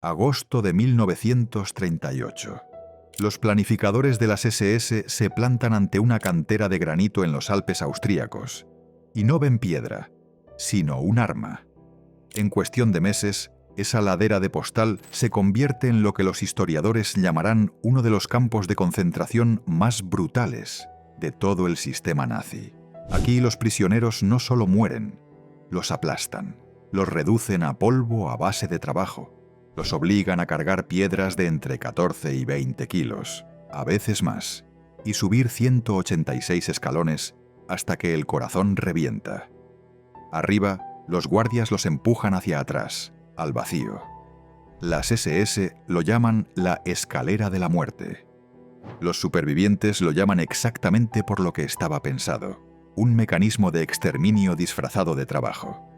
Agosto de 1938. Los planificadores de las SS se plantan ante una cantera de granito en los Alpes austríacos y no ven piedra, sino un arma. En cuestión de meses, esa ladera de Postal se convierte en lo que los historiadores llamarán uno de los campos de concentración más brutales de todo el sistema nazi. Aquí los prisioneros no solo mueren, los aplastan, los reducen a polvo a base de trabajo, los obligan a cargar piedras de entre 14 y 20 kilos, a veces más, y subir 186 escalones hasta que el corazón revienta. Arriba, los guardias los empujan hacia atrás, al vacío. Las SS lo llaman la escalera de la muerte. Los supervivientes lo llaman exactamente por lo que estaba pensado, un mecanismo de exterminio disfrazado de trabajo.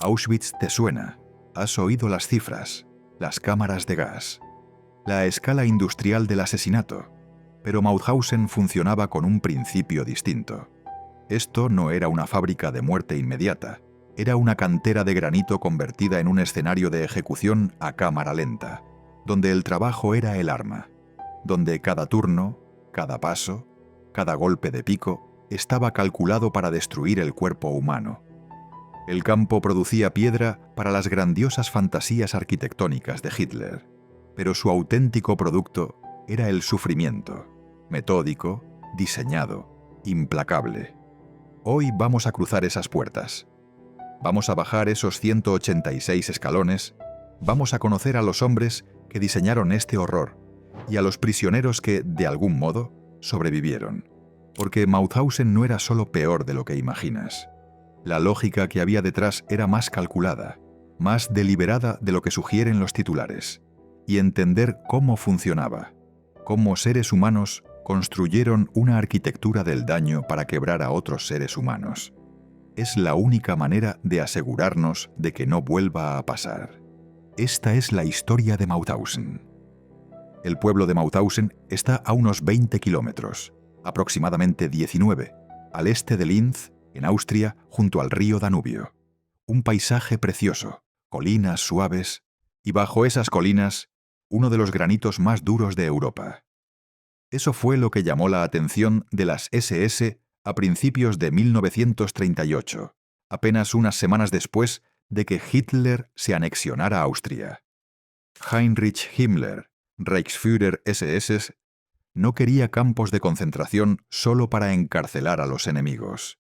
Auschwitz te suena, has oído las cifras, las cámaras de gas, la escala industrial del asesinato, pero Mauthausen funcionaba con un principio distinto. Esto no era una fábrica de muerte inmediata, era una cantera de granito convertida en un escenario de ejecución a cámara lenta, donde el trabajo era el arma, donde cada turno, cada paso, cada golpe de pico estaba calculado para destruir el cuerpo humano. El campo producía piedra para las grandiosas fantasías arquitectónicas de Hitler, pero su auténtico producto era el sufrimiento, metódico, diseñado, implacable. Hoy vamos a cruzar esas puertas. Vamos a bajar esos 186 escalones, vamos a conocer a los hombres que diseñaron este horror y a los prisioneros que, de algún modo, sobrevivieron. Porque Mauthausen no era solo peor de lo que imaginas. La lógica que había detrás era más calculada, más deliberada de lo que sugieren los titulares, y entender cómo funcionaba, cómo seres humanos construyeron una arquitectura del daño para quebrar a otros seres humanos. Es la única manera de asegurarnos de que no vuelva a pasar. Esta es la historia de Mauthausen. El pueblo de Mauthausen está a unos 20 kilómetros, aproximadamente 19, al este de Linz, en Austria, junto al río Danubio. Un paisaje precioso, colinas suaves, y bajo esas colinas, uno de los granitos más duros de Europa. Eso fue lo que llamó la atención de las SS a principios de 1938, apenas unas semanas después de que Hitler se anexionara a Austria. Heinrich Himmler, Reichsführer SS, no quería campos de concentración solo para encarcelar a los enemigos.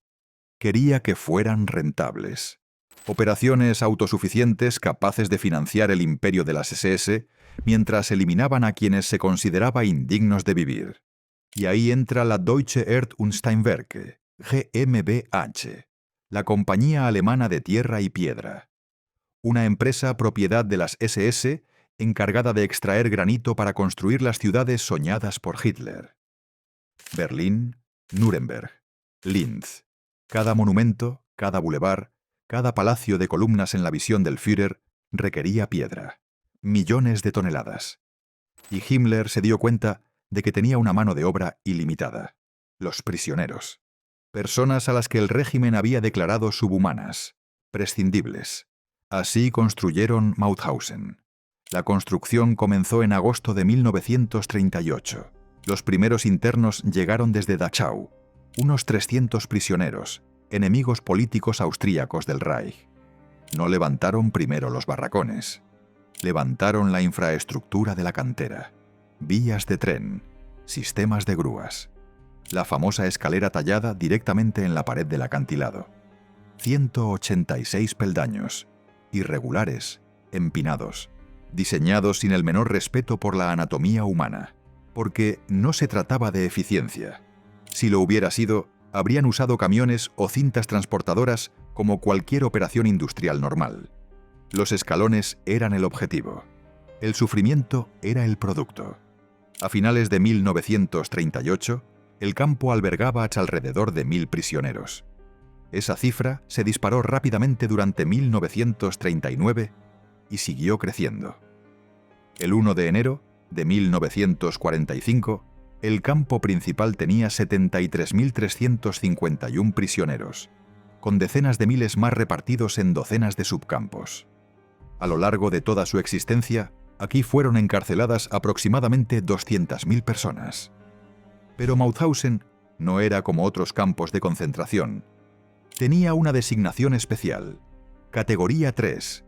Quería que fueran rentables. Operaciones autosuficientes capaces de financiar el imperio de las SS mientras eliminaban a quienes se consideraba indignos de vivir. Y ahí entra la Deutsche Erd- und Steinwerke, GmbH, la compañía alemana de tierra y piedra. Una empresa propiedad de las SS encargada de extraer granito para construir las ciudades soñadas por Hitler. Berlín, Nuremberg, Linz. Cada monumento, cada bulevar, cada palacio de columnas en la visión del Führer requería piedra. Millones de toneladas. Y Himmler se dio cuenta de que tenía una mano de obra ilimitada. Los prisioneros. Personas a las que el régimen había declarado subhumanas, prescindibles. Así construyeron Mauthausen. La construcción comenzó en agosto de 1938. Los primeros internos llegaron desde Dachau, unos 300 prisioneros, enemigos políticos austríacos del Reich. No levantaron primero los barracones. Levantaron la infraestructura de la cantera, vías de tren, sistemas de grúas, la famosa escalera tallada directamente en la pared del acantilado. 186 peldaños, irregulares, empinados, diseñados sin el menor respeto por la anatomía humana, porque no se trataba de eficiencia. Si lo hubiera sido, habrían usado camiones o cintas transportadoras como cualquier operación industrial normal. Los escalones eran el objetivo. El sufrimiento era el producto. A finales de 1938, el campo albergaba alrededor de 1000 prisioneros. Esa cifra se disparó rápidamente durante 1939 y siguió creciendo. El 1 de enero de 1945, el campo principal tenía 73.351 prisioneros, con decenas de miles más repartidos en docenas de subcampos. A lo largo de toda su existencia, Aquí fueron encarceladas aproximadamente 200.000 personas. Pero Mauthausen no era como otros campos de concentración. Tenía una designación especial, categoría 3.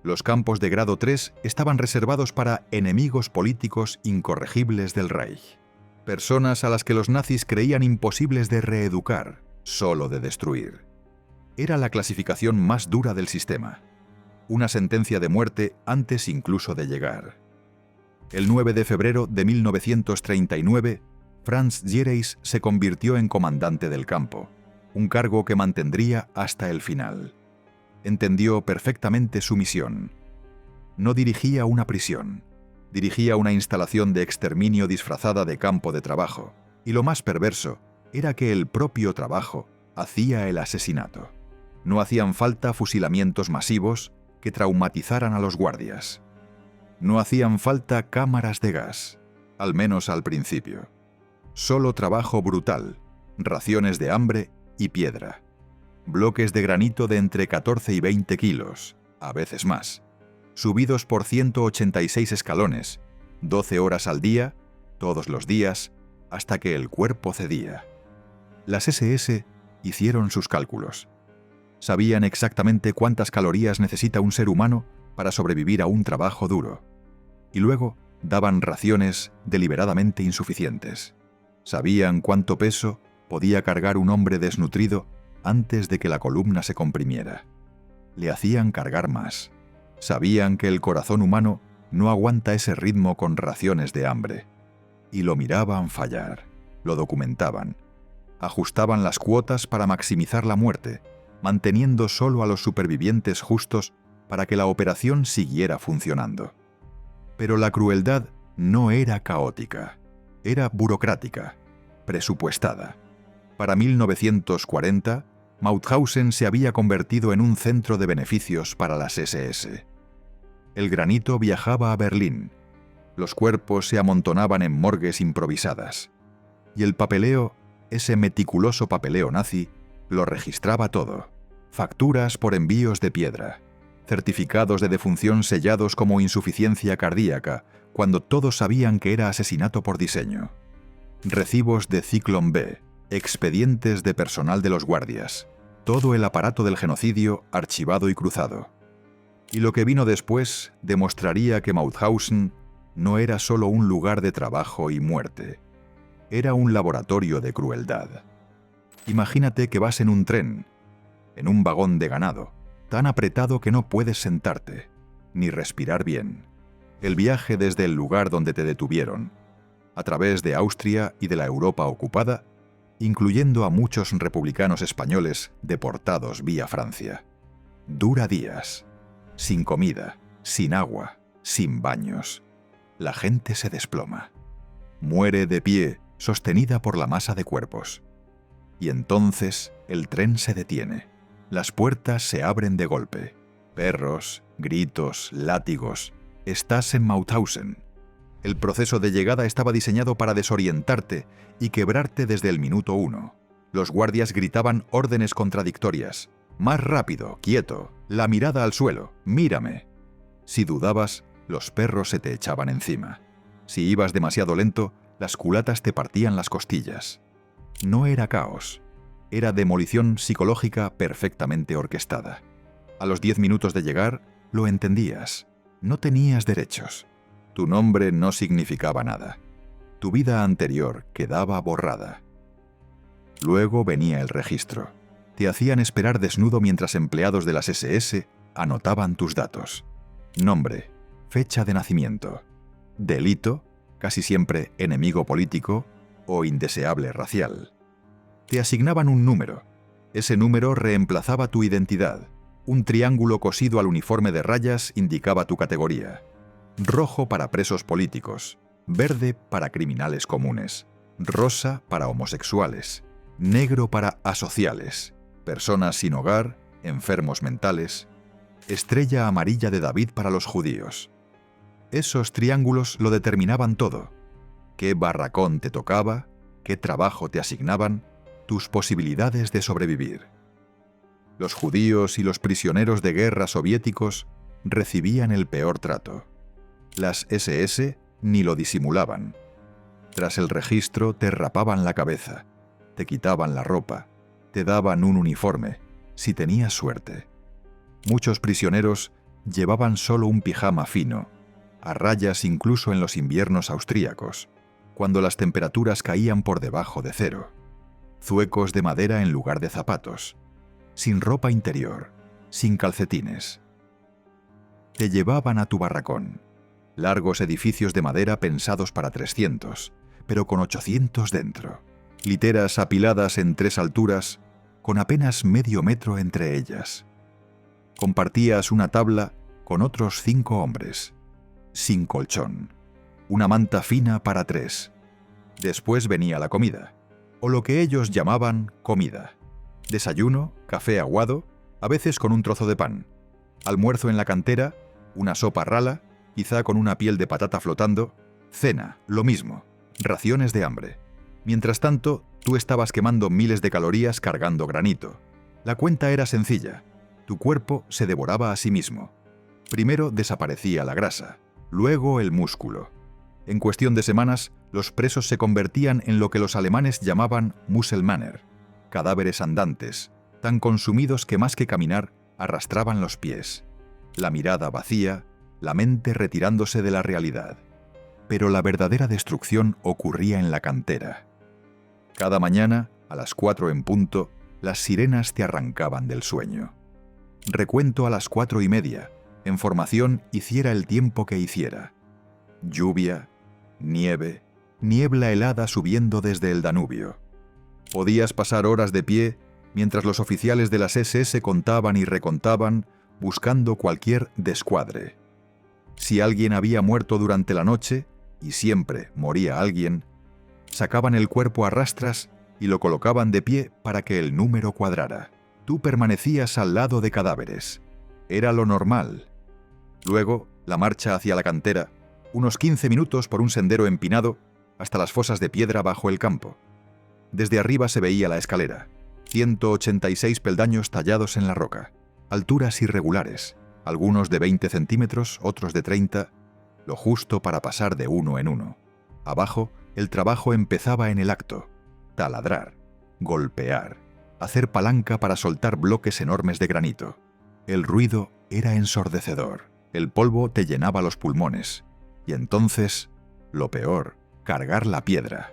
Los campos de grado 3 estaban reservados para enemigos políticos incorregibles del Reich. Personas a las que los nazis creían imposibles de reeducar, solo de destruir. Era la clasificación más dura del sistema. Una sentencia de muerte antes incluso de llegar. El 9 de febrero de 1939, Franz Giereis se convirtió en comandante del campo, un cargo que mantendría hasta el final. Entendió perfectamente su misión. No dirigía una prisión, dirigía una instalación de exterminio disfrazada de campo de trabajo, y lo más perverso era que el propio trabajo hacía el asesinato. No hacían falta fusilamientos masivos que traumatizaran a los guardias. No hacían falta cámaras de gas, al menos al principio. Solo trabajo brutal, raciones de hambre y piedra. Bloques de granito de entre 14 y 20 kilos, a veces más, subidos por 186 escalones, 12 horas al día, todos los días, hasta que el cuerpo cedía. Las SS hicieron sus cálculos. Sabían exactamente cuántas calorías necesita un ser humano para sobrevivir a un trabajo duro. Y luego daban raciones deliberadamente insuficientes. Sabían cuánto peso podía cargar un hombre desnutrido antes de que la columna se comprimiera. Le hacían cargar más. Sabían que el corazón humano no aguanta ese ritmo con raciones de hambre. Y lo miraban fallar, lo documentaban. Ajustaban las cuotas para maximizar la muerte, manteniendo solo a los supervivientes justos para que la operación siguiera funcionando. Pero la crueldad no era caótica, era burocrática, presupuestada. Para 1940, Mauthausen se había convertido en un centro de beneficios para las SS. El granito viajaba a Berlín, los cuerpos se amontonaban en morgues improvisadas, y el papeleo, ese meticuloso papeleo nazi, lo registraba todo. Facturas por envíos de piedra, certificados de defunción sellados como insuficiencia cardíaca, cuando todos sabían que era asesinato por diseño. Recibos de Ciclón B, expedientes de personal de los guardias, todo el aparato del genocidio archivado y cruzado. Y lo que vino después demostraría que Mauthausen no era solo un lugar de trabajo y muerte, era un laboratorio de crueldad. Imagínate que vas en un tren, en un vagón de ganado, tan apretado que no puedes sentarte, ni respirar bien. El viaje desde el lugar donde te detuvieron, a través de Austria y de la Europa ocupada, incluyendo a muchos republicanos españoles deportados vía Francia. Dura días, sin comida, sin agua, sin baños. La gente se desploma. Muere de pie, sostenida por la masa de cuerpos. Y entonces el tren se detiene. Las puertas se abren de golpe. Perros, gritos, látigos. Estás en Mauthausen. El proceso de llegada estaba diseñado para desorientarte y quebrarte desde el minuto 1. Los guardias gritaban órdenes contradictorias. Más rápido, quieto, la mirada al suelo, mírame. Si dudabas, los perros se te echaban encima. Si ibas demasiado lento, las culatas te partían las costillas. No era caos, era demolición psicológica perfectamente orquestada. A los 10 minutos de llegar, lo entendías. No tenías derechos. Tu nombre no significaba nada. Tu vida anterior quedaba borrada. Luego venía el registro. Te hacían esperar desnudo mientras empleados de las SS anotaban tus datos. Nombre, fecha de nacimiento, delito, casi siempre enemigo político o indeseable racial. Te asignaban un número. Ese número reemplazaba tu identidad. Un triángulo cosido al uniforme de rayas indicaba tu categoría. Rojo para presos políticos, verde para criminales comunes, rosa para homosexuales, negro para asociales, personas sin hogar, enfermos mentales, estrella amarilla de David para los judíos. Esos triángulos lo determinaban todo. Qué barracón te tocaba, qué trabajo te asignaban, tus posibilidades de sobrevivir. Los judíos y los prisioneros de guerra soviéticos recibían el peor trato. Las SS ni lo disimulaban. Tras el registro te rapaban la cabeza, te quitaban la ropa, te daban un uniforme, si tenías suerte. Muchos prisioneros llevaban solo un pijama fino, a rayas incluso en los inviernos austríacos, cuando las temperaturas caían por debajo de cero. Zuecos de madera en lugar de zapatos, sin ropa interior, sin calcetines. Te llevaban a tu barracón, largos edificios de madera pensados para 300, pero con 800 dentro. Literas apiladas en 3 alturas, con apenas medio metro entre ellas. Compartías una tabla con otros 5 hombres, sin colchón. Una manta fina para 3. Después venía la comida, o lo que ellos llamaban comida. Desayuno, café aguado, a veces con un trozo de pan. Almuerzo en la cantera, una sopa rala, quizá con una piel de patata flotando. Cena, lo mismo, raciones de hambre. Mientras tanto, tú estabas quemando miles de calorías cargando granito. La cuenta era sencilla. Tu cuerpo se devoraba a sí mismo. Primero desaparecía la grasa, luego el músculo. En cuestión de semanas, los presos se convertían en lo que los alemanes llamaban Muskelmänner, cadáveres andantes, tan consumidos que más que caminar, arrastraban los pies. La mirada vacía, la mente retirándose de la realidad. Pero la verdadera destrucción ocurría en la cantera. Cada mañana, a las 4 en punto, las sirenas te arrancaban del sueño. Recuento a las 4:30, en formación hiciera el tiempo que hiciera. Lluvia, nieve, niebla helada subiendo desde el Danubio. Podías pasar horas de pie mientras los oficiales de las SS contaban y recontaban, buscando cualquier descuadre. Si alguien había muerto durante la noche, y siempre moría alguien, sacaban el cuerpo a rastras y lo colocaban de pie para que el número cuadrara. Tú permanecías al lado de cadáveres. Era lo normal. Luego, la marcha hacia la cantera, unos 15 minutos por un sendero empinado hasta las fosas de piedra bajo el campo. Desde arriba se veía la escalera, 186 peldaños tallados en la roca, alturas irregulares, algunos de 20 centímetros, otros de 30, lo justo para pasar de uno en uno. Abajo, el trabajo empezaba en el acto: taladrar, golpear, hacer palanca para soltar bloques enormes de granito. El ruido era ensordecedor, el polvo te llenaba los pulmones, y entonces, lo peor, cargar la piedra.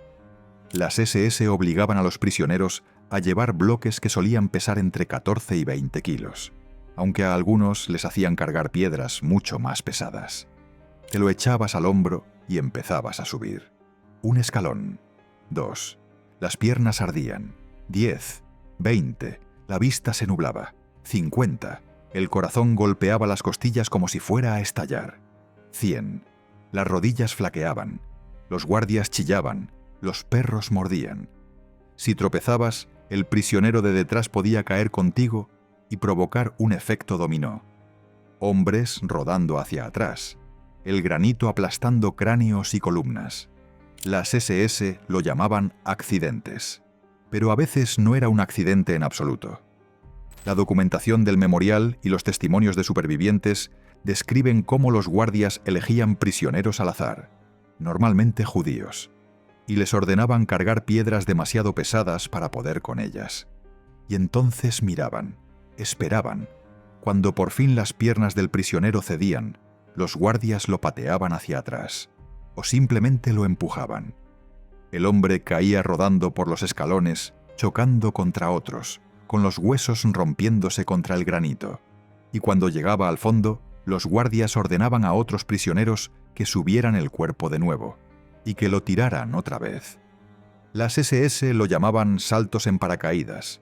Las SS obligaban a los prisioneros a llevar bloques que solían pesar entre 14 y 20 kilos, aunque a algunos les hacían cargar piedras mucho más pesadas. Te lo echabas al hombro y empezabas a subir. 1 escalón, 2, las piernas ardían, 10, 20, la vista se nublaba, 50, el corazón golpeaba las costillas como si fuera a estallar, 100, las rodillas flaqueaban, los guardias chillaban, los perros mordían. Si tropezabas, el prisionero de detrás podía caer contigo y provocar un efecto dominó. Hombres rodando hacia atrás, el granito aplastando cráneos y columnas. Las SS lo llamaban accidentes, pero a veces no era un accidente en absoluto. La documentación del memorial y los testimonios de supervivientes describen cómo los guardias elegían prisioneros al azar, normalmente judíos, y les ordenaban cargar piedras demasiado pesadas para poder con ellas. Y entonces miraban, esperaban. Cuando por fin las piernas del prisionero cedían, los guardias lo pateaban hacia atrás, o simplemente lo empujaban. El hombre caía rodando por los escalones, chocando contra otros, con los huesos rompiéndose contra el granito. Y cuando llegaba al fondo, los guardias ordenaban a otros prisioneros que subieran el cuerpo de nuevo y que lo tiraran otra vez. Las SS lo llamaban saltos en paracaídas,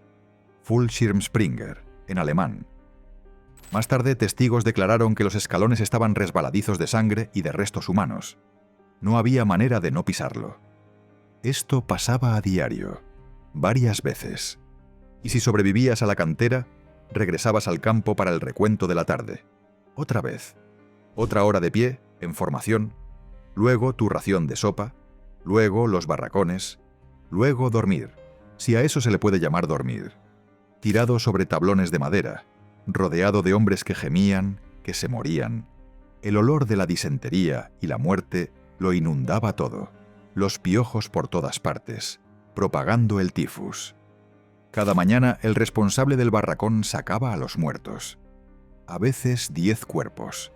Fallschirmspringer, en alemán. Más tarde, testigos declararon que los escalones estaban resbaladizos de sangre y de restos humanos. No había manera de no pisarlo. Esto pasaba a diario, varias veces. Y si sobrevivías a la cantera, regresabas al campo para el recuento de la tarde. Otra vez. Otra hora de pie, en formación. Luego tu ración de sopa. Luego los barracones. Luego dormir, si a eso se le puede llamar dormir. Tirado sobre tablones de madera, rodeado de hombres que gemían, que se morían. El olor de la disentería y la muerte lo inundaba todo, los piojos por todas partes, propagando el tifus. Cada mañana el responsable del barracón sacaba a los muertos. A veces 10 cuerpos,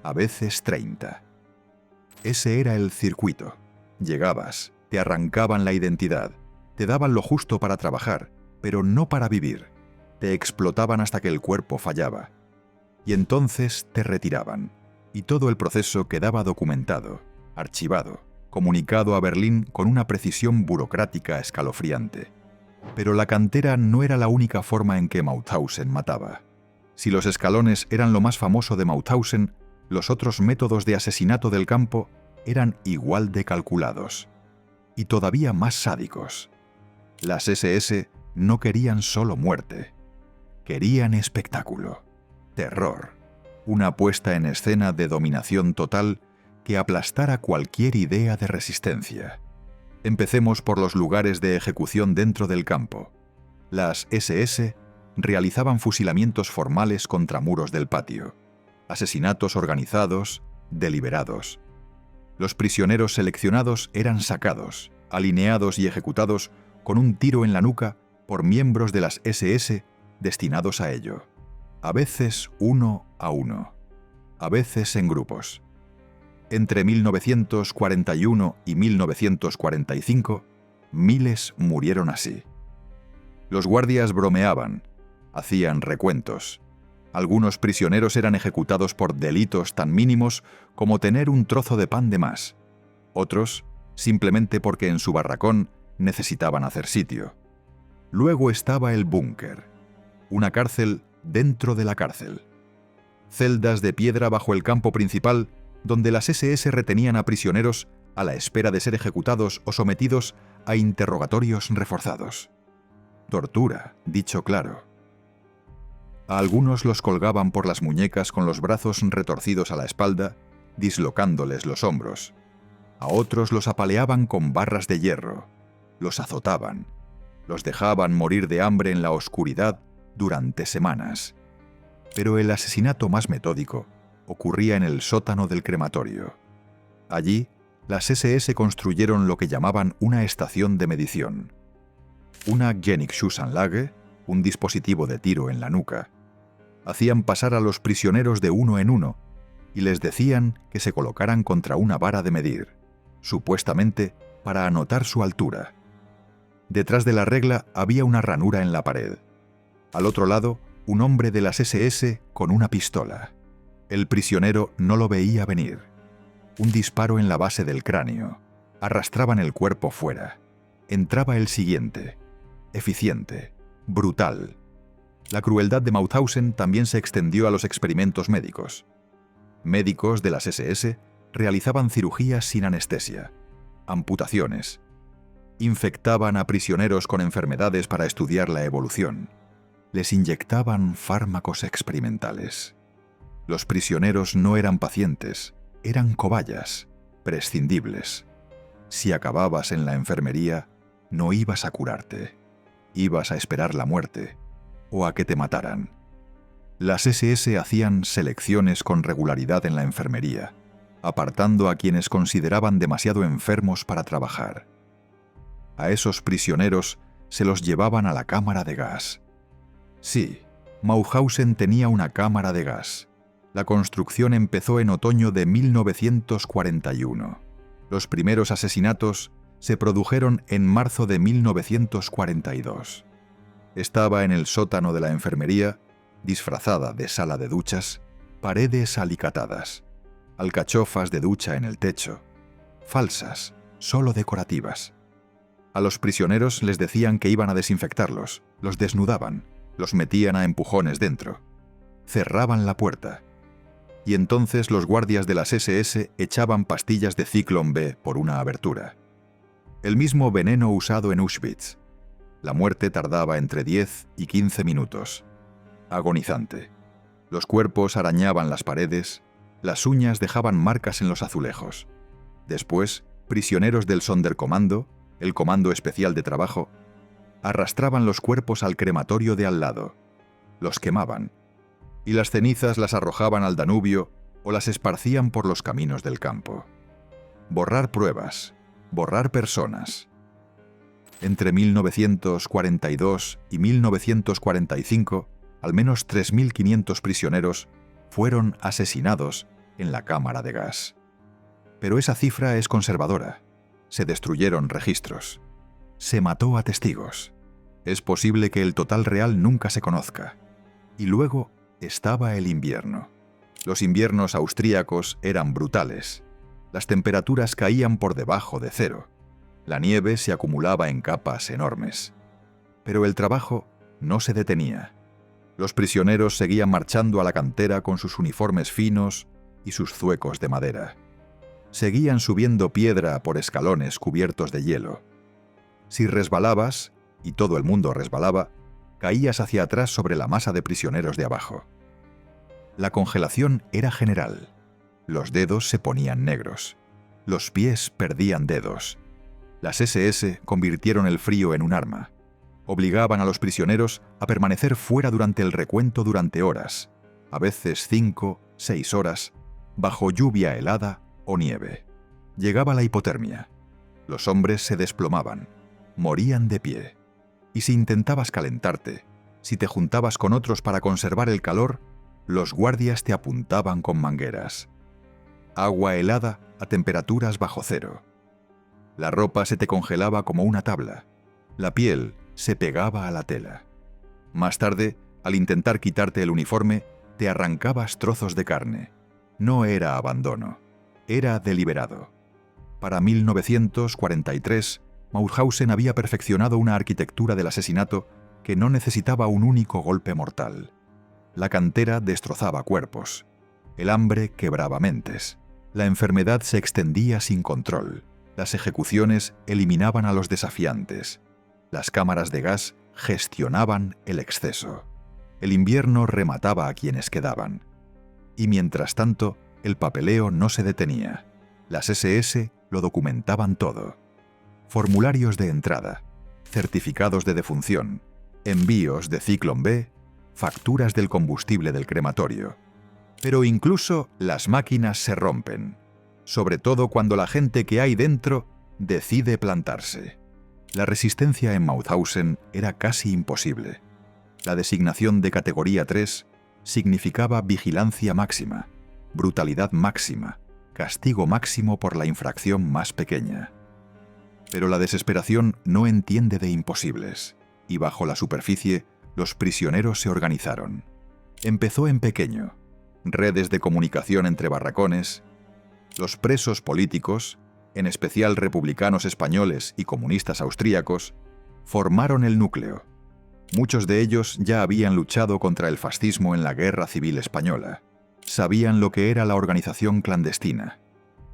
a veces 30. Ese era el circuito. Llegabas, te arrancaban la identidad, te daban lo justo para trabajar, pero no para vivir. Te explotaban hasta que el cuerpo fallaba. Y entonces te retiraban. Y todo el proceso quedaba documentado, archivado, comunicado a Berlín con una precisión burocrática escalofriante. Pero la cantera no era la única forma en que Mauthausen mataba. Si los escalones eran lo más famoso de Mauthausen, los otros métodos de asesinato del campo eran igual de calculados. Y todavía más sádicos. Las SS no querían solo muerte. Querían espectáculo, terror, una puesta en escena de dominación total que aplastara cualquier idea de resistencia. Empecemos por los lugares de ejecución dentro del campo. Las SS realizaban fusilamientos formales contra muros del patio, asesinatos organizados, deliberados. Los prisioneros seleccionados eran sacados, alineados y ejecutados con un tiro en la nuca por miembros de las SS destinados a ello, a veces uno a uno, a veces en grupos. Entre 1941 y 1945, miles murieron así. Los guardias bromeaban, hacían recuentos. Algunos prisioneros eran ejecutados por delitos tan mínimos como tener un trozo de pan de más. Otros, simplemente porque en su barracón necesitaban hacer sitio. Luego estaba el búnker, una cárcel dentro de la cárcel. Celdas de piedra bajo el campo principal donde las SS retenían a prisioneros a la espera de ser ejecutados o sometidos a interrogatorios reforzados. Tortura, dicho claro. A algunos los colgaban por las muñecas con los brazos retorcidos a la espalda, dislocándoles los hombros. A otros los apaleaban con barras de hierro, los azotaban, los dejaban morir de hambre en la oscuridad durante semanas. Pero el asesinato más metódico ocurría en el sótano del crematorio. Allí, las SS construyeron lo que llamaban una estación de medición. Una Genickschussanlage, un dispositivo de tiro en la nuca. Hacían pasar a los prisioneros de uno en uno y les decían que se colocaran contra una vara de medir, supuestamente para anotar su altura. Detrás de la regla había una ranura en la pared. Al otro lado, un hombre de las SS con una pistola. El prisionero no lo veía venir. Un disparo en la base del cráneo. Arrastraban el cuerpo fuera. Entraba el siguiente. Eficiente. Brutal. La crueldad de Mauthausen también se extendió a los experimentos médicos. Médicos de las SS realizaban cirugías sin anestesia, amputaciones. Infectaban a prisioneros con enfermedades para estudiar la evolución. Les inyectaban fármacos experimentales. Los prisioneros no eran pacientes, eran cobayas, prescindibles. Si acababas en la enfermería, no ibas a curarte. Ibas a esperar la muerte, o a que te mataran. Las SS hacían selecciones con regularidad en la enfermería, apartando a quienes consideraban demasiado enfermos para trabajar. A esos prisioneros se los llevaban a la cámara de gas. Sí, Mauthausen tenía una cámara de gas. La construcción empezó en otoño de 1941. Los primeros asesinatos se produjeron en marzo de 1942. Estaba en el sótano de la enfermería, disfrazada de sala de duchas, paredes alicatadas, alcachofas de ducha en el techo, falsas, solo decorativas. A los prisioneros les decían que iban a desinfectarlos, los desnudaban, los metían a empujones dentro, cerraban la puerta. Y entonces los guardias de las SS echaban pastillas de Zyklon B por una abertura. El mismo veneno usado en Auschwitz. La muerte tardaba entre 10 y 15 minutos. Agonizante. Los cuerpos arañaban las paredes, las uñas dejaban marcas en los azulejos. Después, prisioneros del Sonderkommando, el Comando Especial de Trabajo, arrastraban los cuerpos al crematorio de al lado. Los quemaban. Y las cenizas las arrojaban al Danubio o las esparcían por los caminos del campo. Borrar pruebas, borrar personas. Entre 1942 y 1945, al menos 3.500 prisioneros fueron asesinados en la cámara de gas. Pero esa cifra es conservadora. Se destruyeron registros. Se mató a testigos. Es posible que el total real nunca se conozca. Y luego estaba el invierno. Los inviernos austríacos eran brutales. Las temperaturas caían por debajo de cero. La nieve se acumulaba en capas enormes. Pero el trabajo no se detenía. Los prisioneros seguían marchando a la cantera con sus uniformes finos y sus zuecos de madera. Seguían subiendo piedra por escalones cubiertos de hielo. Si resbalabas, y todo el mundo resbalaba, caías hacia atrás sobre la masa de prisioneros de abajo. La congelación era general. Los dedos se ponían negros. Los pies perdían dedos. Las SS convirtieron el frío en un arma. Obligaban a los prisioneros a permanecer fuera durante el recuento durante horas, a veces 5, 6 horas, bajo lluvia helada o nieve. Llegaba la hipotermia. Los hombres se desplomaban, morían de pie. Y si intentabas calentarte, si te juntabas con otros para conservar el calor, los guardias te apuntaban con mangueras. Agua helada a temperaturas bajo cero. La ropa se te congelaba como una tabla. La piel se pegaba a la tela. Más tarde, al intentar quitarte el uniforme, te arrancabas trozos de carne. No era abandono, era deliberado. Para 1943, Mauthausen había perfeccionado una arquitectura del asesinato que no necesitaba un único golpe mortal. La cantera destrozaba cuerpos. El hambre quebraba mentes. La enfermedad se extendía sin control. Las ejecuciones eliminaban a los desafiantes. Las cámaras de gas gestionaban el exceso. El invierno remataba a quienes quedaban. Y mientras tanto, el papeleo no se detenía. Las SS lo documentaban todo. Formularios de entrada, certificados de defunción, envíos de Zyklon B, facturas del combustible del crematorio. Pero incluso las máquinas se rompen, sobre todo cuando la gente que hay dentro decide plantarse. La resistencia en Mauthausen era casi imposible. La designación de categoría 3 significaba vigilancia máxima, brutalidad máxima, castigo máximo por la infracción más pequeña. Pero la desesperación no entiende de imposibles, y bajo la superficie, los prisioneros se organizaron. Empezó en pequeño, redes de comunicación entre barracones. Los presos políticos, en especial republicanos españoles y comunistas austríacos, formaron el núcleo. Muchos de ellos ya habían luchado contra el fascismo en la Guerra Civil Española. Sabían lo que era la organización clandestina.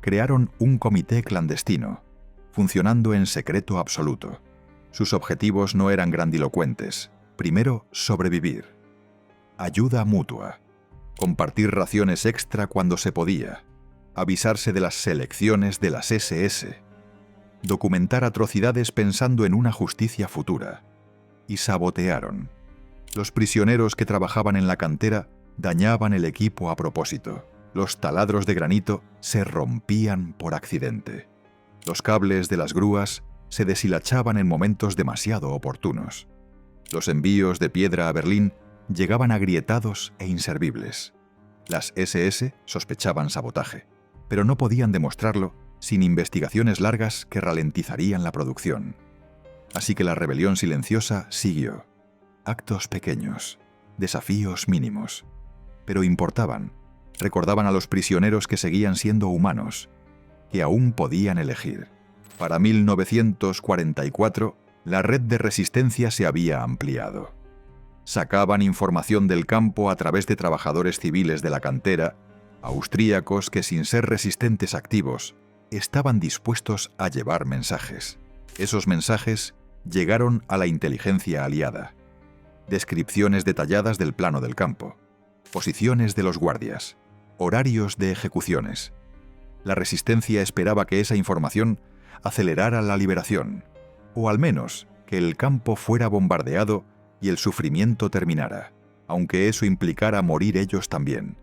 Crearon un comité clandestino, funcionando en secreto absoluto. Sus objetivos no eran grandilocuentes. Primero, sobrevivir. Ayuda mutua. Compartir raciones extra cuando se podía. Avisarse de las selecciones de las SS. Documentar atrocidades pensando en una justicia futura. Y sabotearon. Los prisioneros que trabajaban en la cantera dañaban el equipo a propósito. Los taladros de granito se rompían por accidente. Los cables de las grúas se deshilachaban en momentos demasiado oportunos. Los envíos de piedra a Berlín llegaban agrietados e inservibles. Las SS sospechaban sabotaje, pero no podían demostrarlo sin investigaciones largas que ralentizarían la producción. Así que la rebelión silenciosa siguió. Actos pequeños, desafíos mínimos, pero importaban. Recordaban a los prisioneros que seguían siendo humanos, que aún podían elegir. Para 1944, la red de resistencia se había ampliado. Sacaban información del campo a través de trabajadores civiles de la cantera, austríacos que sin ser resistentes activos, estaban dispuestos a llevar mensajes. Esos mensajes llegaron a la inteligencia aliada. Descripciones detalladas del plano del campo, posiciones de los guardias, horarios de ejecuciones. La resistencia esperaba que esa información acelerara la liberación, o al menos que el campo fuera bombardeado y el sufrimiento terminara, aunque eso implicara morir ellos también.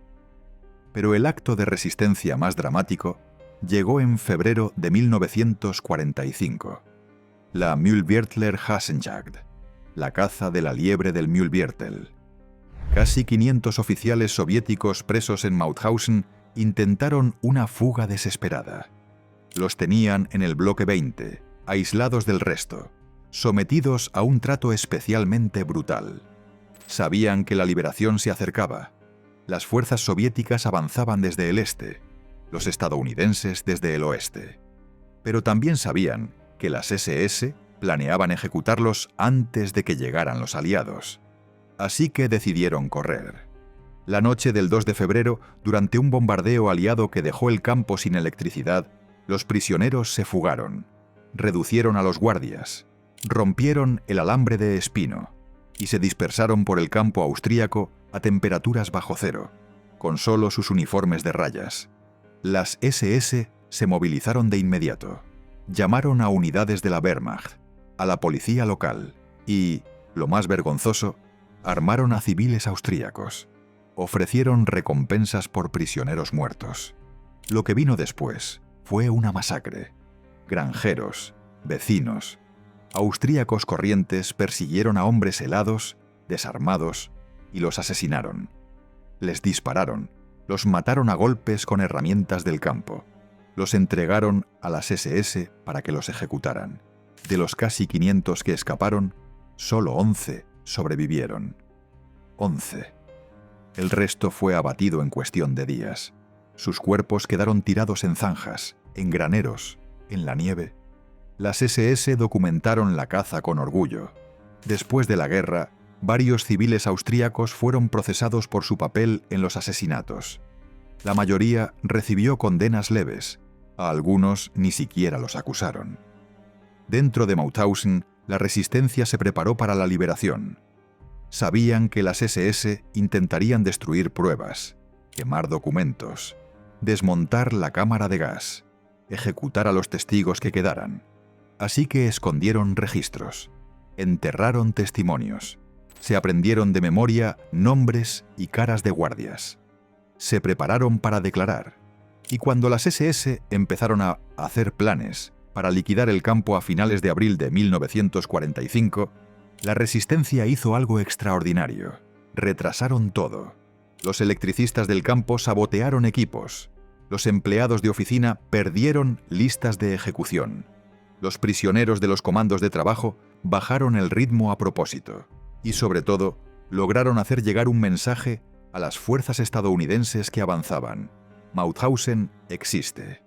Pero el acto de resistencia más dramático llegó en febrero de 1945. La Mühlviertler Hasenjagd, la caza de la liebre del Mühlviertel. Casi 500 oficiales soviéticos presos en Mauthausen intentaron una fuga desesperada. Los tenían en el bloque 20, aislados del resto, sometidos a un trato especialmente brutal. Sabían que la liberación se acercaba. Las fuerzas soviéticas avanzaban desde el este, los estadounidenses desde el oeste. Pero también sabían que las SS planeaban ejecutarlos antes de que llegaran los aliados. Así que decidieron correr. La noche del 2 de febrero, durante un bombardeo aliado que dejó el campo sin electricidad, los prisioneros se fugaron, reducieron a los guardias, rompieron el alambre de espino y se dispersaron por el campo austríaco a temperaturas bajo cero, con solo sus uniformes de rayas. Las SS se movilizaron de inmediato. Llamaron a unidades de la Wehrmacht, a la policía local y, lo más vergonzoso, armaron a civiles austríacos. Ofrecieron recompensas por prisioneros muertos. Lo que vino después fue una masacre. Granjeros, vecinos, austríacos corrientes persiguieron a hombres helados, desarmados, y los asesinaron. Les dispararon, los mataron a golpes con herramientas del campo. Los entregaron a las SS para que los ejecutaran. De los casi 500 que escaparon, solo 11 sobrevivieron. 11. El resto fue abatido en cuestión de días. Sus cuerpos quedaron tirados en zanjas, en graneros, en la nieve. Las SS documentaron la caza con orgullo. Después de la guerra, varios civiles austríacos fueron procesados por su papel en los asesinatos. La mayoría recibió condenas leves. A algunos ni siquiera los acusaron. Dentro de Mauthausen, la resistencia se preparó para la liberación. Sabían que las SS intentarían destruir pruebas, quemar documentos, desmontar la cámara de gas, ejecutar a los testigos que quedaran. Así que escondieron registros, enterraron testimonios, se aprendieron de memoria nombres y caras de guardias. Se prepararon para declarar. Y cuando las SS empezaron a hacer planes para liquidar el campo a finales de abril de 1945, la resistencia hizo algo extraordinario. Retrasaron todo. Los electricistas del campo sabotearon equipos. Los empleados de oficina perdieron listas de ejecución. Los prisioneros de los comandos de trabajo bajaron el ritmo a propósito. Y sobre todo, lograron hacer llegar un mensaje a las fuerzas estadounidenses que avanzaban. Mauthausen existe.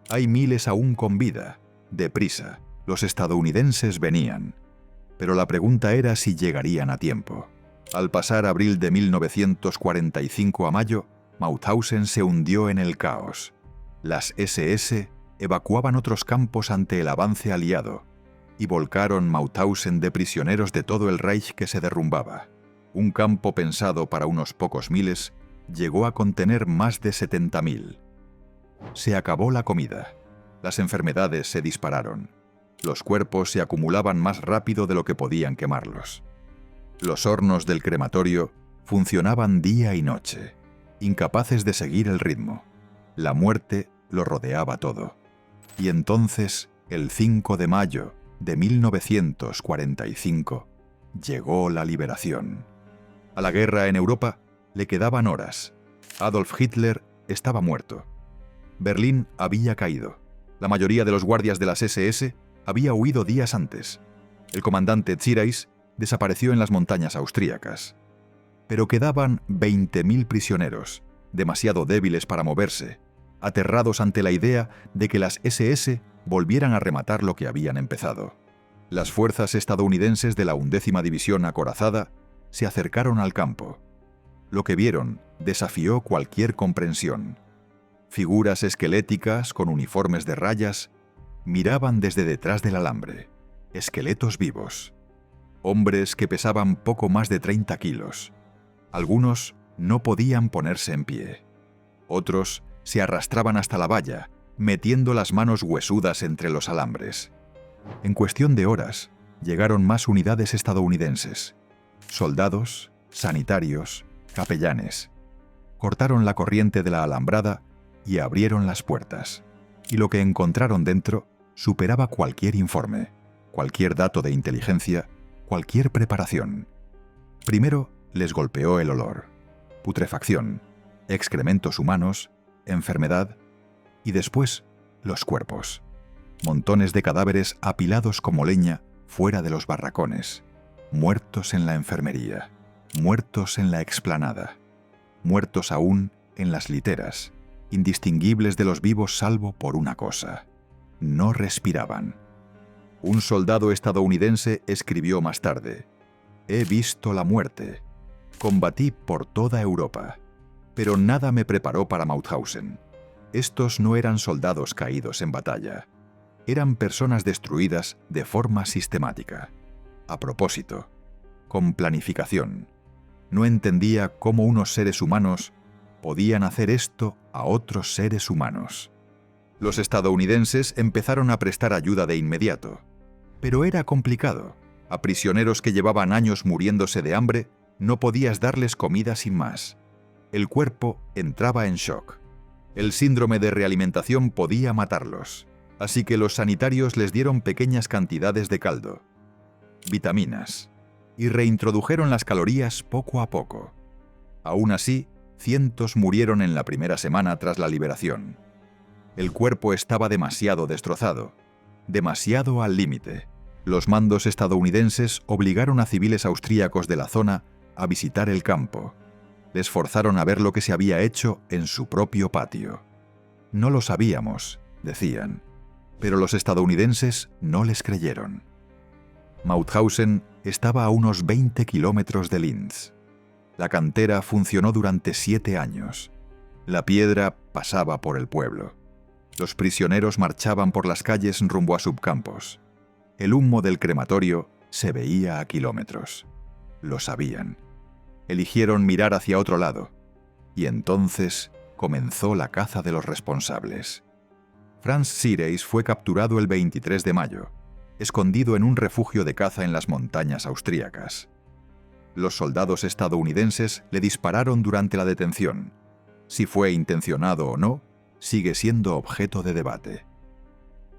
Hay miles aún con vida. Deprisa, los estadounidenses venían. Pero la pregunta era si llegarían a tiempo. Al pasar abril de 1945 a mayo, Mauthausen se hundió en el caos. Las SS evacuaban otros campos ante el avance aliado y volcaron Mauthausen de prisioneros de todo el Reich que se derrumbaba. Un campo pensado para unos pocos miles llegó a contener más de 70.000. Se acabó la comida. Las enfermedades se dispararon. Los cuerpos se acumulaban más rápido de lo que podían quemarlos. Los hornos del crematorio funcionaban día y noche, incapaces de seguir el ritmo. La muerte lo rodeaba todo. Y entonces, el 5 de mayo de 1945, llegó la liberación. A la guerra en Europa le quedaban horas. Adolf Hitler estaba muerto. Berlín había caído. La mayoría de los guardias de las SS había huido días antes. El comandante Zirais desapareció en las montañas austríacas. Pero quedaban 20.000 prisioneros, demasiado débiles para moverse, aterrados ante la idea de que las SS volvieran a rematar lo que habían empezado. Las fuerzas estadounidenses de la 11ª División acorazada se acercaron al campo. Lo que vieron desafió cualquier comprensión. Figuras esqueléticas con uniformes de rayas miraban desde detrás del alambre, esqueletos vivos. Hombres que pesaban poco más de 30 kilos. Algunos no podían ponerse en pie. Otros se arrastraban hasta la valla, metiendo las manos huesudas entre los alambres. En cuestión de horas, llegaron más unidades estadounidenses. Soldados, sanitarios, capellanes. cortaron la corriente de la alambrada y abrieron las puertas. Y lo que encontraron dentro superaba cualquier informe, cualquier dato de inteligencia, cualquier preparación. Primero les golpeó el olor, putrefacción, excrementos humanos, enfermedad, y después los cuerpos. Montones de cadáveres apilados como leña fuera de los barracones, muertos en la enfermería, muertos en la explanada, muertos aún en las literas, indistinguibles de los vivos salvo por una cosa: no respiraban. Un soldado estadounidense escribió más tarde: «He visto la muerte. Combatí por toda Europa, pero nada me preparó para Mauthausen. Estos no eran soldados caídos en batalla. Eran personas destruidas de forma sistemática, a propósito, con planificación. No entendía cómo unos seres humanos podían hacer esto a otros seres humanos». Los estadounidenses empezaron a prestar ayuda de inmediato, pero era complicado. A prisioneros que llevaban años muriéndose de hambre, no podías darles comida sin más. El cuerpo entraba en shock. El síndrome de realimentación podía matarlos, así que los sanitarios les dieron pequeñas cantidades de caldo, vitaminas, y reintrodujeron las calorías poco a poco. Aún así, cientos murieron en la primera semana tras la liberación. El cuerpo estaba demasiado destrozado, demasiado al límite. Los mandos estadounidenses obligaron a civiles austríacos de la zona a visitar el campo. Les forzaron a ver lo que se había hecho en su propio patio. «No lo sabíamos», decían, pero los estadounidenses no les creyeron. Mauthausen estaba a unos 20 kilómetros de Linz. La cantera funcionó durante 7 años. La piedra pasaba por el pueblo. Los prisioneros marchaban por las calles rumbo a subcampos. El humo del crematorio se veía a kilómetros. Lo sabían. Eligieron mirar hacia otro lado. Y entonces comenzó la caza de los responsables. Franz Sireis fue capturado el 23 de mayo, escondido en un refugio de caza en las montañas austríacas. Los soldados estadounidenses le dispararon durante la detención. Si fue intencionado o no, sigue siendo objeto de debate.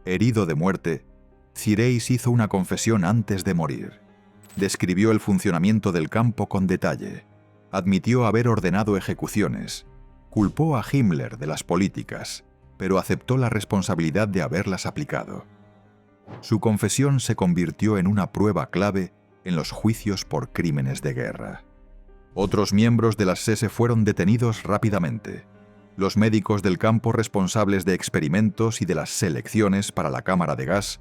Herido de muerte, Sireis hizo una confesión antes de morir. Describió el funcionamiento del campo con detalle. Admitió haber ordenado ejecuciones. Culpó a Himmler de las políticas, pero aceptó la responsabilidad de haberlas aplicado. Su confesión se convirtió en una prueba clave en los juicios por crímenes de guerra. Otros miembros de las SS fueron detenidos rápidamente. Los médicos del campo responsables de experimentos y de las selecciones para la cámara de gas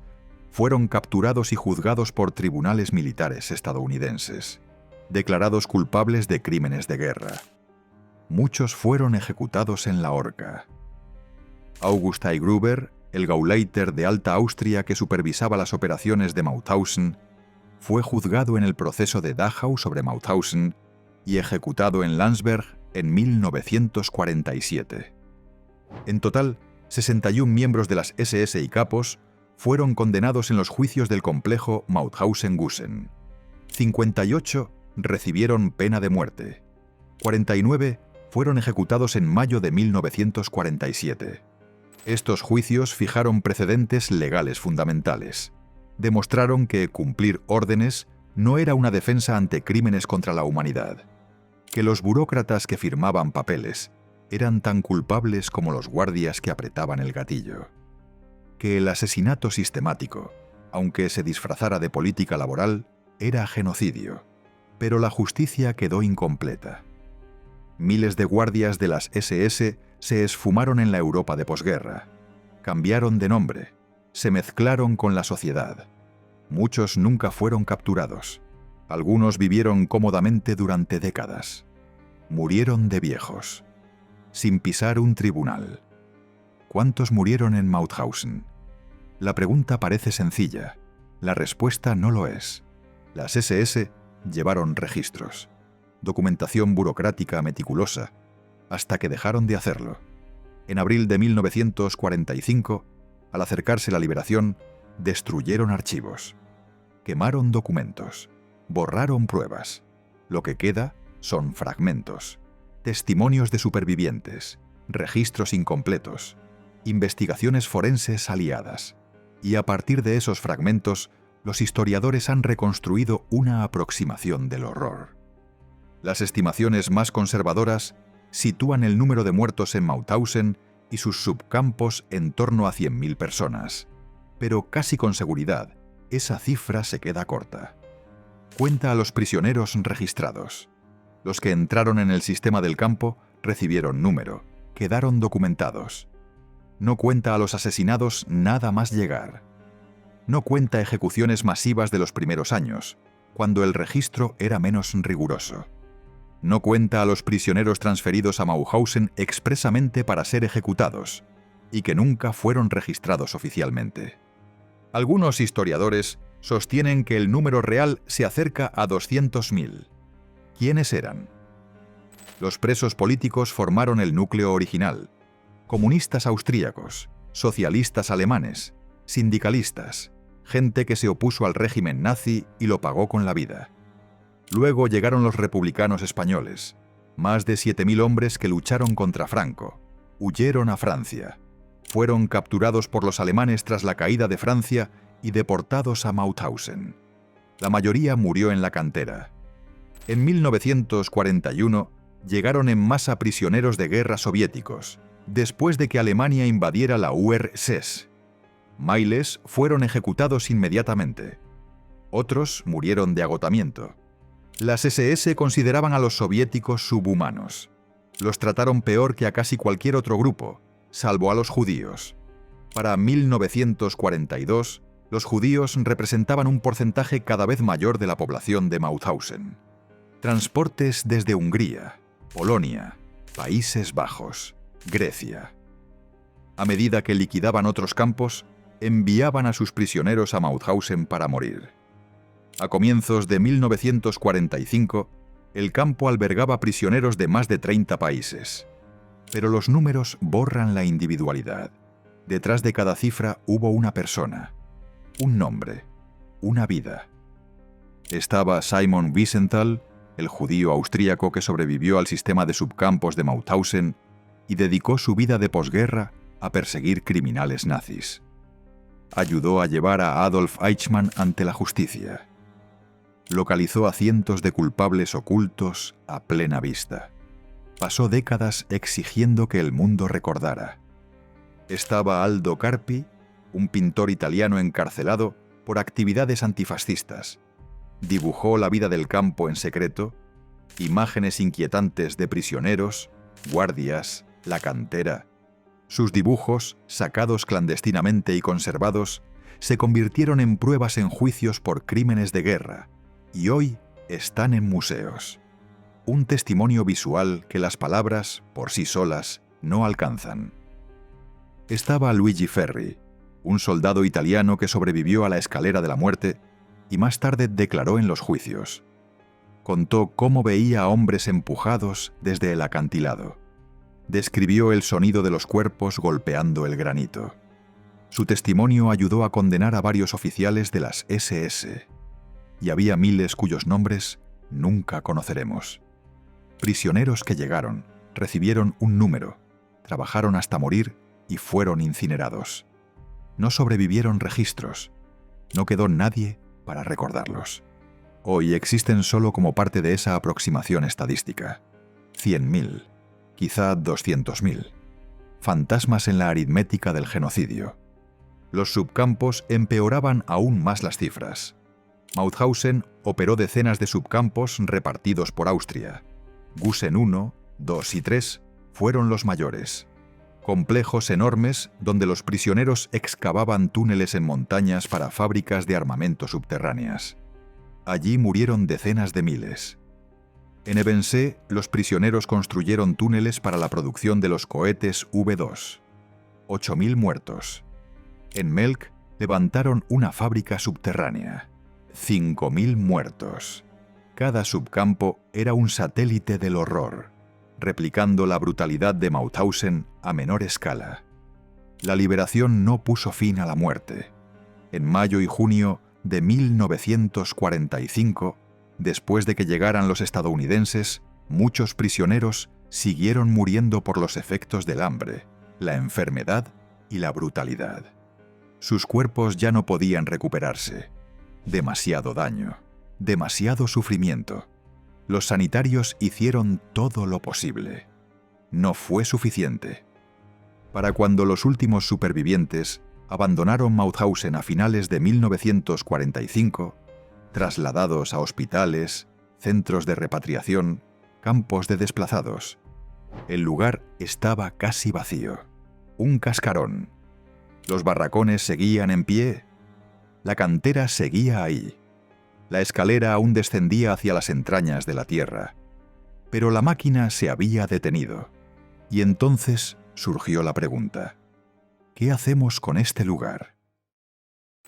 fueron capturados y juzgados por tribunales militares estadounidenses, declarados culpables de crímenes de guerra. Muchos fueron ejecutados en la horca. August I. Gruber, el Gauleiter de Alta Austria que supervisaba las operaciones de Mauthausen, fue juzgado en el proceso de Dachau sobre Mauthausen y ejecutado en Landsberg en 1947. En total, 61 miembros de las SS y capos fueron condenados en los juicios del complejo Mauthausen-Gusen. 58 recibieron pena de muerte. 49 fueron ejecutados en mayo de 1947. Estos juicios fijaron precedentes legales fundamentales. Demostraron que cumplir órdenes no era una defensa ante crímenes contra la humanidad, que los burócratas que firmaban papeles eran tan culpables como los guardias que apretaban el gatillo, que el asesinato sistemático, aunque se disfrazara de política laboral, era genocidio, pero la justicia quedó incompleta. Miles de guardias de las SS se esfumaron en la Europa de posguerra, cambiaron de nombre, se mezclaron con la sociedad. Muchos nunca fueron capturados. Algunos vivieron cómodamente durante décadas. Murieron de viejos, sin pisar un tribunal. ¿Cuántos murieron en Mauthausen? La pregunta parece sencilla. La respuesta no lo es. Las SS llevaron registros, documentación burocrática meticulosa, hasta que dejaron de hacerlo. En abril de 1945, al acercarse la liberación, destruyeron archivos, quemaron documentos, borraron pruebas. Lo que queda son fragmentos, testimonios de supervivientes, registros incompletos, investigaciones forenses aliadas. Y a partir de esos fragmentos, los historiadores han reconstruido una aproximación del horror. Las estimaciones más conservadoras sitúan el número de muertos en Mauthausen y sus subcampos en torno a 100.000 personas, pero casi con seguridad, esa cifra se queda corta. Cuenta a los prisioneros registrados. Los que entraron en el sistema del campo recibieron número, quedaron documentados. No cuenta a los asesinados nada más llegar. No cuenta ejecuciones masivas de los primeros años, cuando el registro era menos riguroso. No cuenta a los prisioneros transferidos a Mauthausen expresamente para ser ejecutados, y que nunca fueron registrados oficialmente. Algunos historiadores sostienen que el número real se acerca a 200.000. ¿Quiénes eran? Los presos políticos formaron el núcleo original: comunistas austríacos, socialistas alemanes, sindicalistas, gente que se opuso al régimen nazi y lo pagó con la vida. Luego llegaron los republicanos españoles, más de 7.000 hombres que lucharon contra Franco, huyeron a Francia, fueron capturados por los alemanes tras la caída de Francia y deportados a Mauthausen. La mayoría murió en la cantera. En 1941 llegaron en masa prisioneros de guerra soviéticos, después de que Alemania invadiera la URSS. Miles fueron ejecutados inmediatamente. Otros murieron de agotamiento. Las SS consideraban a los soviéticos subhumanos. Los trataron peor que a casi cualquier otro grupo, salvo a los judíos. Para 1942, los judíos representaban un porcentaje cada vez mayor de la población de Mauthausen. Transportes desde Hungría, Polonia, Países Bajos, Grecia. A medida que liquidaban otros campos, enviaban a sus prisioneros a Mauthausen para morir. A comienzos de 1945, el campo albergaba prisioneros de más de 30 países. Pero los números borran la individualidad. Detrás de cada cifra hubo una persona, un nombre, una vida. Estaba Simon Wiesenthal, el judío austríaco que sobrevivió al sistema de subcampos de Mauthausen y dedicó su vida de posguerra a perseguir criminales nazis. Ayudó a llevar a Adolf Eichmann ante la justicia. Localizó a cientos de culpables ocultos a plena vista. Pasó décadas exigiendo que el mundo recordara. Estaba Aldo Carpi, un pintor italiano encarcelado por actividades antifascistas. Dibujó la vida del campo en secreto, imágenes inquietantes de prisioneros, guardias, la cantera. Sus dibujos, sacados clandestinamente y conservados, se convirtieron en pruebas en juicios por crímenes de guerra, y hoy están en museos. Un testimonio visual que las palabras, por sí solas, no alcanzan. Estaba Luigi Ferri, un soldado italiano que sobrevivió a la escalera de la muerte y más tarde declaró en los juicios. Contó cómo veía a hombres empujados desde el acantilado. Describió el sonido de los cuerpos golpeando el granito. Su testimonio ayudó a condenar a varios oficiales de las SS. Y había miles cuyos nombres nunca conoceremos. Prisioneros que llegaron, recibieron un número, trabajaron hasta morir y fueron incinerados. No sobrevivieron registros, no quedó nadie para recordarlos. Hoy existen solo como parte de esa aproximación estadística. 100.000, quizá 200.000. Fantasmas en la aritmética del genocidio. Los subcampos empeoraban aún más las cifras. Mauthausen operó decenas de subcampos repartidos por Austria. Gusen I, II y III fueron los mayores. Complejos enormes donde los prisioneros excavaban túneles en montañas para fábricas de armamento subterráneas. Allí murieron decenas de miles. En Ebensee, los prisioneros construyeron túneles para la producción de los cohetes V2. 8.000 muertos. En Melk levantaron una fábrica subterránea. 5.000 muertos. Cada subcampo era un satélite del horror, replicando la brutalidad de Mauthausen a menor escala. La liberación no puso fin a la muerte. En mayo y junio de 1945, después de que llegaran los estadounidenses, muchos prisioneros siguieron muriendo por los efectos del hambre, la enfermedad y la brutalidad. Sus cuerpos ya no podían recuperarse. Demasiado daño, demasiado sufrimiento. Los sanitarios hicieron todo lo posible. No fue suficiente. Para cuando los últimos supervivientes abandonaron Mauthausen a finales de 1945, trasladados a hospitales, centros de repatriación, campos de desplazados, el lugar estaba casi vacío. Un cascarón. Los barracones seguían en pie. La cantera seguía ahí. La escalera aún descendía hacia las entrañas de la tierra. Pero la máquina se había detenido. Y entonces surgió la pregunta: ¿qué hacemos con este lugar?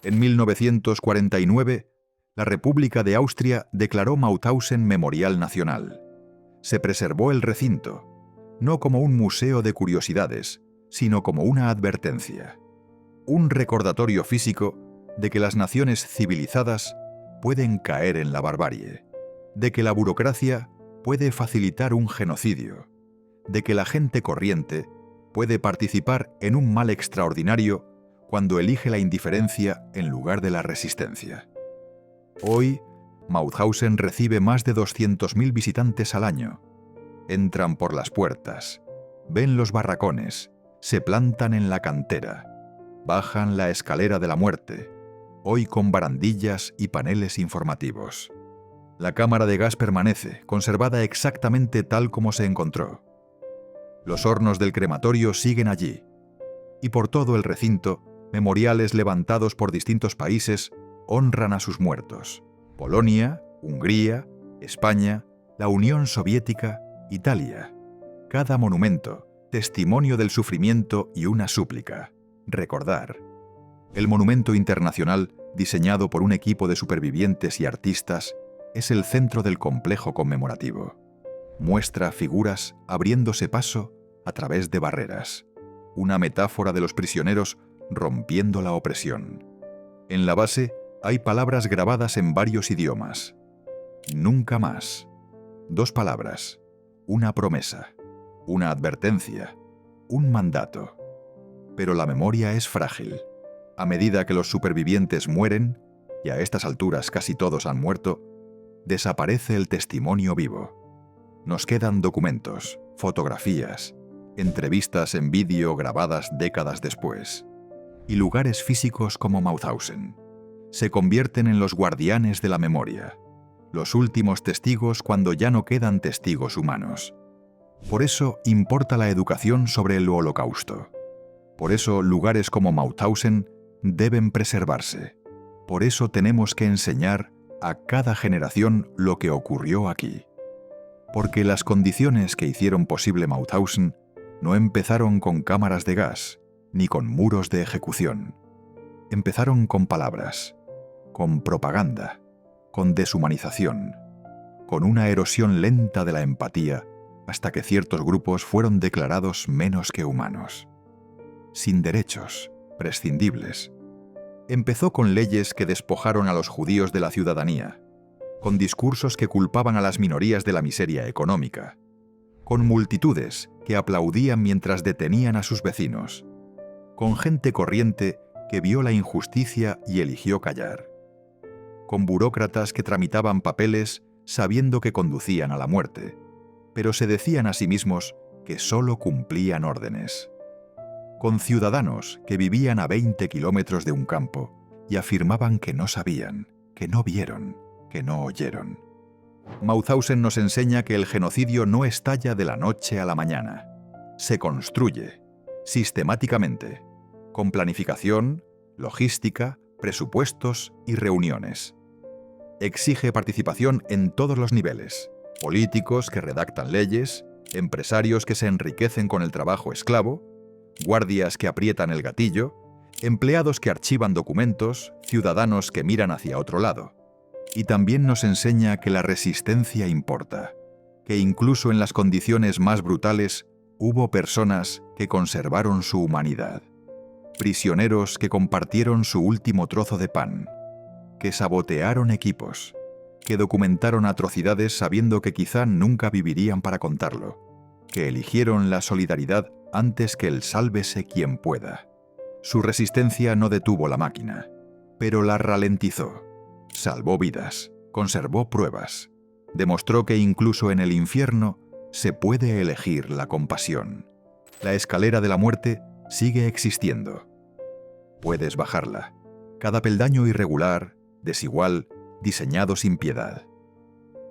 En 1949, la República de Austria declaró Mauthausen Memorial Nacional. Se preservó el recinto, no como un museo de curiosidades, sino como una advertencia. Un recordatorio físico de que las naciones civilizadas pueden caer en la barbarie, de que la burocracia puede facilitar un genocidio, de que la gente corriente puede participar en un mal extraordinario cuando elige la indiferencia en lugar de la resistencia. Hoy, Mauthausen recibe más de 200.000 visitantes al año. Entran por las puertas, ven los barracones, se plantan en la cantera, bajan la escalera de la muerte, hoy con barandillas y paneles informativos. La cámara de gas permanece, conservada exactamente tal como se encontró. Los hornos del crematorio siguen allí, y por todo el recinto, memoriales levantados por distintos países honran a sus muertos. Polonia, Hungría, España, la Unión Soviética, Italia. Cada monumento, testimonio del sufrimiento y una súplica: recordar. El monumento internacional, diseñado por un equipo de supervivientes y artistas, es el centro del complejo conmemorativo. Muestra figuras abriéndose paso a través de barreras. Una metáfora de los prisioneros rompiendo la opresión. En la base hay palabras grabadas en varios idiomas. Nunca más. 2 palabras. Una promesa. Una advertencia. Un mandato. Pero la memoria es frágil. A medida que los supervivientes mueren, y a estas alturas casi todos han muerto, desaparece el testimonio vivo. Nos quedan documentos, fotografías, entrevistas en vídeo grabadas décadas después. Y lugares físicos como Mauthausen se convierten en los guardianes de la memoria, los últimos testigos cuando ya no quedan testigos humanos. Por eso importa la educación sobre el Holocausto. Por eso lugares como Mauthausen deben preservarse. Por eso tenemos que enseñar a cada generación lo que ocurrió aquí. Porque las condiciones que hicieron posible Mauthausen no empezaron con cámaras de gas, ni con muros de ejecución. Empezaron con palabras, con propaganda, con deshumanización, con una erosión lenta de la empatía, hasta que ciertos grupos fueron declarados menos que humanos. Sin derechos, prescindibles. Empezó con leyes que despojaron a los judíos de la ciudadanía, con discursos que culpaban a las minorías de la miseria económica, con multitudes que aplaudían mientras detenían a sus vecinos, con gente corriente que vio la injusticia y eligió callar, con burócratas que tramitaban papeles sabiendo que conducían a la muerte, pero se decían a sí mismos que solo cumplían órdenes, con ciudadanos que vivían a 20 kilómetros de un campo y afirmaban que no sabían, que no vieron, que no oyeron. Mauthausen nos enseña que el genocidio no estalla de la noche a la mañana. Se construye, sistemáticamente, con planificación, logística, presupuestos y reuniones. Exige participación en todos los niveles: políticos que redactan leyes, empresarios que se enriquecen con el trabajo esclavo, guardias que aprietan el gatillo, empleados que archivan documentos, ciudadanos que miran hacia otro lado. Y también nos enseña que la resistencia importa, que incluso en las condiciones más brutales hubo personas que conservaron su humanidad, prisioneros que compartieron su último trozo de pan, que sabotearon equipos, que documentaron atrocidades sabiendo que quizá nunca vivirían para contarlo, que eligieron la solidaridad antes que el sálvese quien pueda. Su resistencia no detuvo la máquina, pero la ralentizó. Salvó vidas, conservó pruebas, demostró que incluso en el infierno se puede elegir la compasión. La escalera de la muerte sigue existiendo. Puedes bajarla. Cada peldaño irregular, desigual, diseñado sin piedad.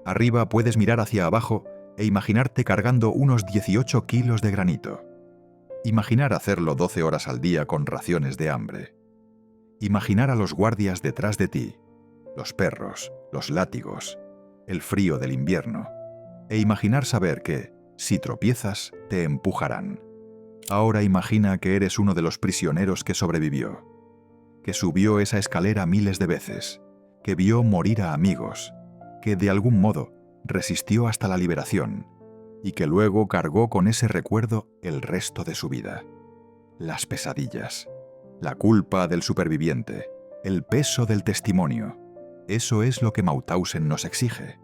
Arriba puedes mirar hacia abajo e imaginarte cargando unos 18 kilos de granito. Imaginar hacerlo 12 horas al día con raciones de hambre. Imaginar a los guardias detrás de ti, los perros, los látigos, el frío del invierno, e imaginar saber que, si tropiezas, te empujarán. Ahora imagina que eres uno de los prisioneros que sobrevivió, que subió esa escalera miles de veces, que vio morir a amigos, que de algún modo resistió hasta la liberación y que luego cargó con ese recuerdo el resto de su vida. Las pesadillas, la culpa del superviviente, el peso del testimonio. Eso es lo que Mauthausen nos exige.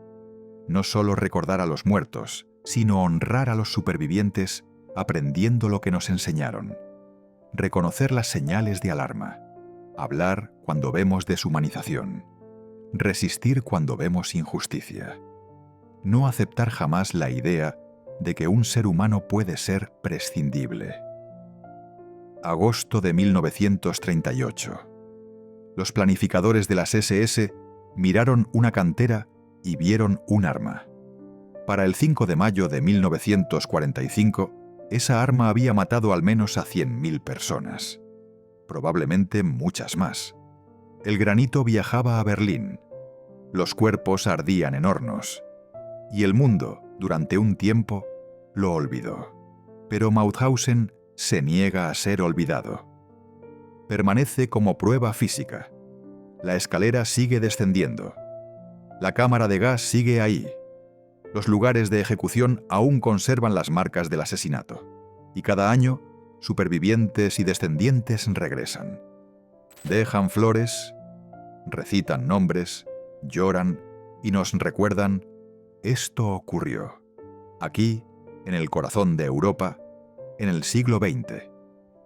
No solo recordar a los muertos, sino honrar a los supervivientes aprendiendo lo que nos enseñaron. Reconocer las señales de alarma. Hablar cuando vemos deshumanización. Resistir cuando vemos injusticia. No aceptar jamás la idea de que un ser humano puede ser prescindible. Agosto de 1938. Los planificadores de las SS miraron una cantera y vieron un arma. Para el 5 de mayo de 1945, esa arma había matado al menos a 100.000 personas. Probablemente muchas más. El granito viajaba a Berlín. Los cuerpos ardían en hornos. Y el mundo, durante un tiempo, lo olvidó. Pero Mauthausen se niega a ser olvidado. Permanece como prueba física. La escalera sigue descendiendo. La cámara de gas sigue ahí. Los lugares de ejecución aún conservan las marcas del asesinato. Y cada año, supervivientes y descendientes regresan. Dejan flores, recitan nombres, lloran y nos recuerdan: esto ocurrió. Aquí, en el corazón de Europa, en el siglo XX,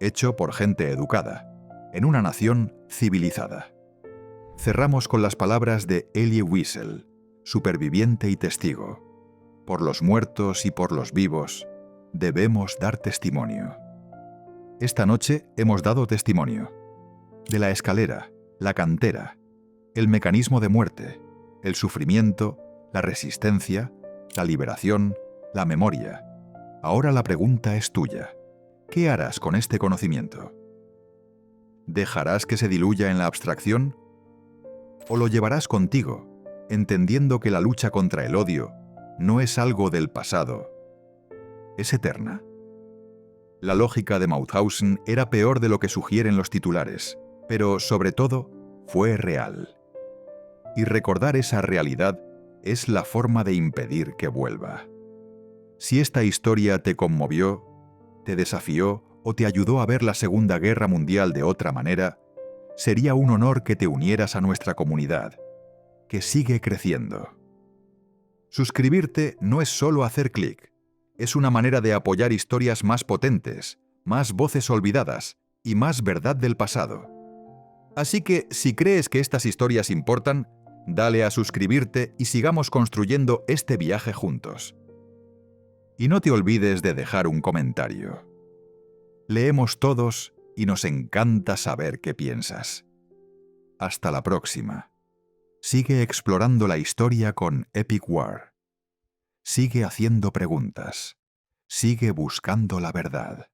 hecho por gente educada, en una nación civilizada. Cerramos con las palabras de Elie Wiesel, superviviente y testigo. Por los muertos y por los vivos, debemos dar testimonio. Esta noche hemos dado testimonio de la escalera, la cantera, el mecanismo de muerte, el sufrimiento, la resistencia, la liberación, la memoria. Ahora la pregunta es tuya. ¿Qué harás con este conocimiento? ¿Dejarás que se diluya en la abstracción? ¿O lo llevarás contigo, entendiendo que la lucha contra el odio no es algo del pasado, es eterna? La lógica de Mauthausen era peor de lo que sugieren los titulares, pero, sobre todo, fue real. Y recordar esa realidad es la forma de impedir que vuelva. Si esta historia te conmovió, te desafió o te ayudó a ver la Segunda Guerra Mundial de otra manera, sería un honor que te unieras a nuestra comunidad, que sigue creciendo. Suscribirte no es solo hacer clic, es una manera de apoyar historias más potentes, más voces olvidadas y más verdad del pasado. Así que, si crees que estas historias importan, dale a suscribirte y sigamos construyendo este viaje juntos. Y no te olvides de dejar un comentario. Leemos todos y nos encanta saber qué piensas. Hasta la próxima. Sigue explorando la historia con Epic War. Sigue haciendo preguntas. Sigue buscando la verdad.